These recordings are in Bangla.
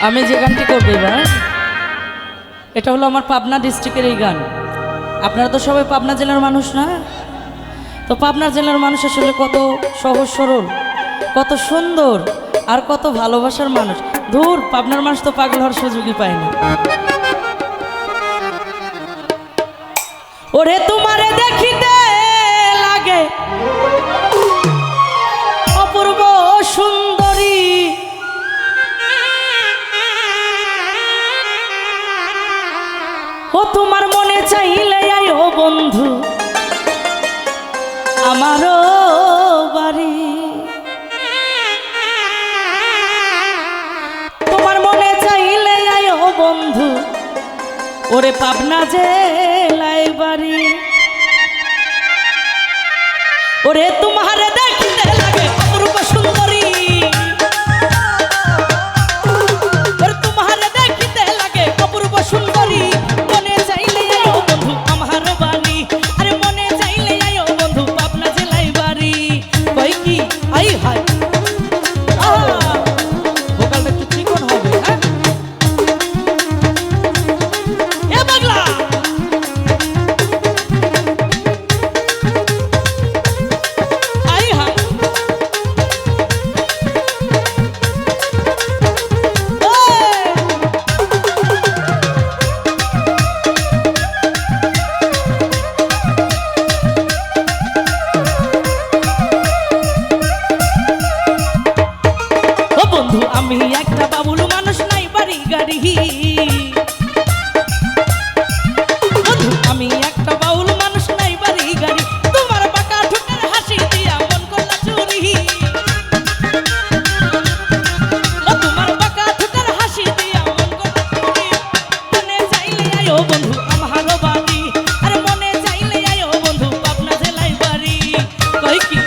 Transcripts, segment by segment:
আমি যে গানটি করবো এবার, এটা হলো আমার পাবনা ডিস্ট্রিক্টের এই গান। আপনারা তো সবাই পাবনা জেলার মানুষ না? তো পাবনা জেলার মানুষ আসলে কত সহজ সরল, কত সুন্দর আর কত ভালোবাসার মানুষ। ধুর, পাবনার মানুষ তো পাগল হওয়ার সুযোগই পায় না। ওরে তোমারে দেখিতে লাগে অপূর্ব সুন্দরী, ও তোমার মনে চাইলে আয়ো বন্ধু আমারও বাড়ি। তোমার মনে চাইলে আয়ো বন্ধু ওরে পাবনা জেলায় বাড়ি। ওরে তোমারে দেখতে লাগে অপূর্ব সুন্দরী, ওরে তোমারে দেখতে লাগে অপূর্ব সুন্দরী, মনে চাইলে আয়ো বন্ধু আমার বাড়ি। আরে মনে চাইলে আয়ো বন্ধু পাবনা জেলায় বাড়ি। কই কি আই হাই ভোকালটা একটু চিকন হবে। হ্যাঁ এ পাগলা, আই হাই ও বন্ধু, আমি একটা বাবুল মানুষ, নাই বাড়ি গাড়ি। বন্ধু, আমি একটা বাউল মানুষ, নাই বাড়ি গাড়ি। তোমার বাঁকা ঠোঁটের হাসি দিয়া মন করলা চুরি। ও তোমার বাঁকা ঠোঁটের হাসি দিয়া মন করলা চুরি। মনে চাইলে আয়ো বন্ধু আমার বাড়ি। আর মনে চাইলে আয়ো বন্ধু পাবনা জেলায় বাড়ি। কই কি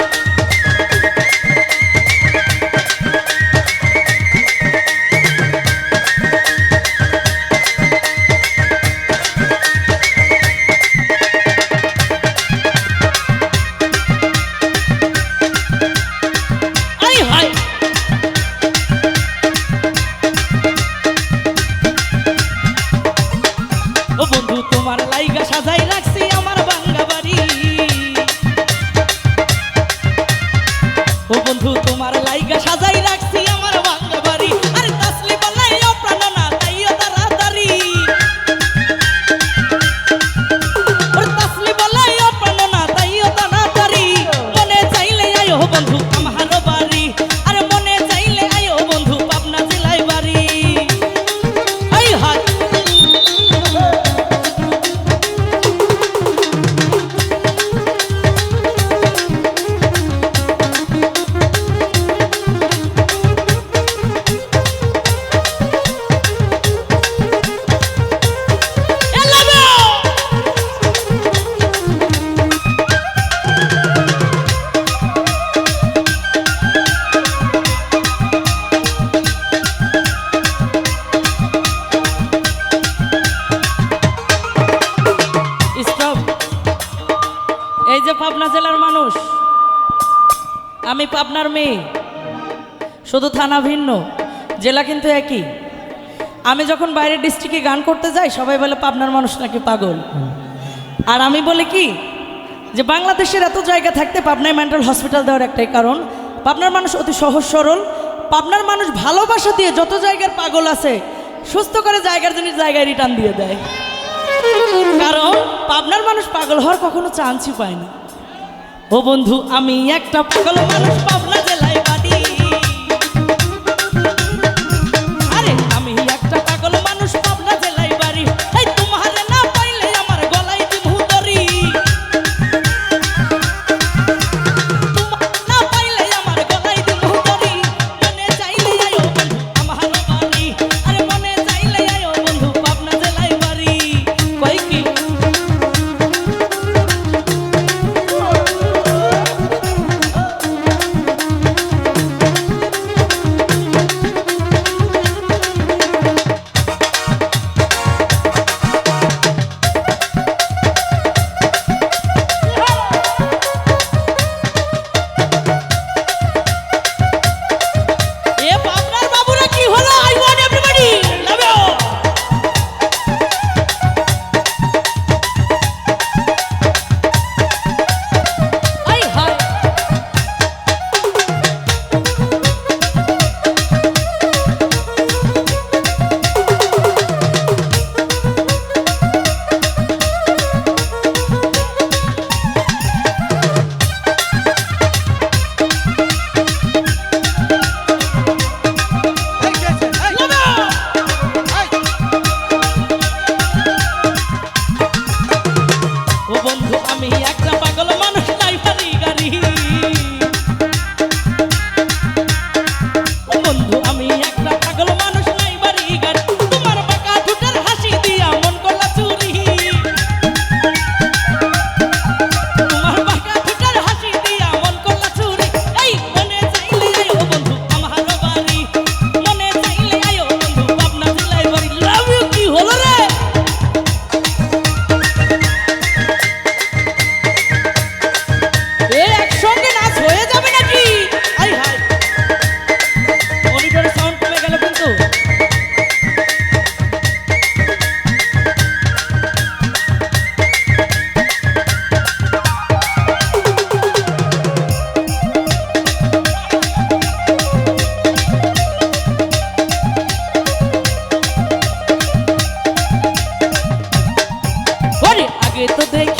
আই হাই ও বন্ধু, তোমার লাইগা সাজাই রাখছি আমার বাঙ্গা বাড়ি। ও বন্ধু, তোমার লাইগা সাজাই রাখছি আমার বাঙ্গা বাড়ি। আরে তাসলি বলাইও প্রাণ না তাইও তাড়াতাড়ি। ওরে তাসলি বলাইও প্রাণ না তাইও তাড়াতাড়ি। মনে চাইলে আয়ো বন্ধু আমার বাড়ি। আরে মনে চাইলে আয়ো বন্ধু পাবনা জেলায় বাড়ি। আই হাই স্টপ। এই যে পাবনা জেলার মানুষ, আমি পাবনার মেয়ে, শুধু থানা ভিন্ন, জেলা কিন্তু একই। আমি যখন বাইরের ডিস্ট্রিক্টে গান করতে যাই সবাই বলে পাবনার মানুষ নাকি পাগল। আর আমি বলি কি যে বাংলাদেশের এত জায়গা থাকতে পাবনায় মেন্টাল হসপিটাল দেওয়ার একটাই কারণ, পাবনার মানুষ অতি সহজ সরল। পাবনার মানুষ ভালোবাসা দিয়ে যত জায়গার পাগল আছে সুস্থ করে জায়গার জিনিস জায়গায় রিটার্ন দিয়ে দেয়। কারণ পাবনার মানুষ পাগল হওয়ার কখনো চান্সই পায় না। ও বন্ধু, আমি একটা পাগল মানুষ পাবনা জেলায় বাড়ি। আরে আমি একটা পাগল মানুষ পাবনা জেলায় বাড়ি। এই তোমারে না পাইলে আমার গলায় দিমু দড়ি। তোমারে না পাইলে আমার গলায় দিমু দড়ি। মনে চাইলে আয়ো বন্ধু আমার বাড়ি। আরে মনে চাইলে আয়ো বন্ধু পাবনা জেলায় বাড়ি। কই কি আগে তো দেখি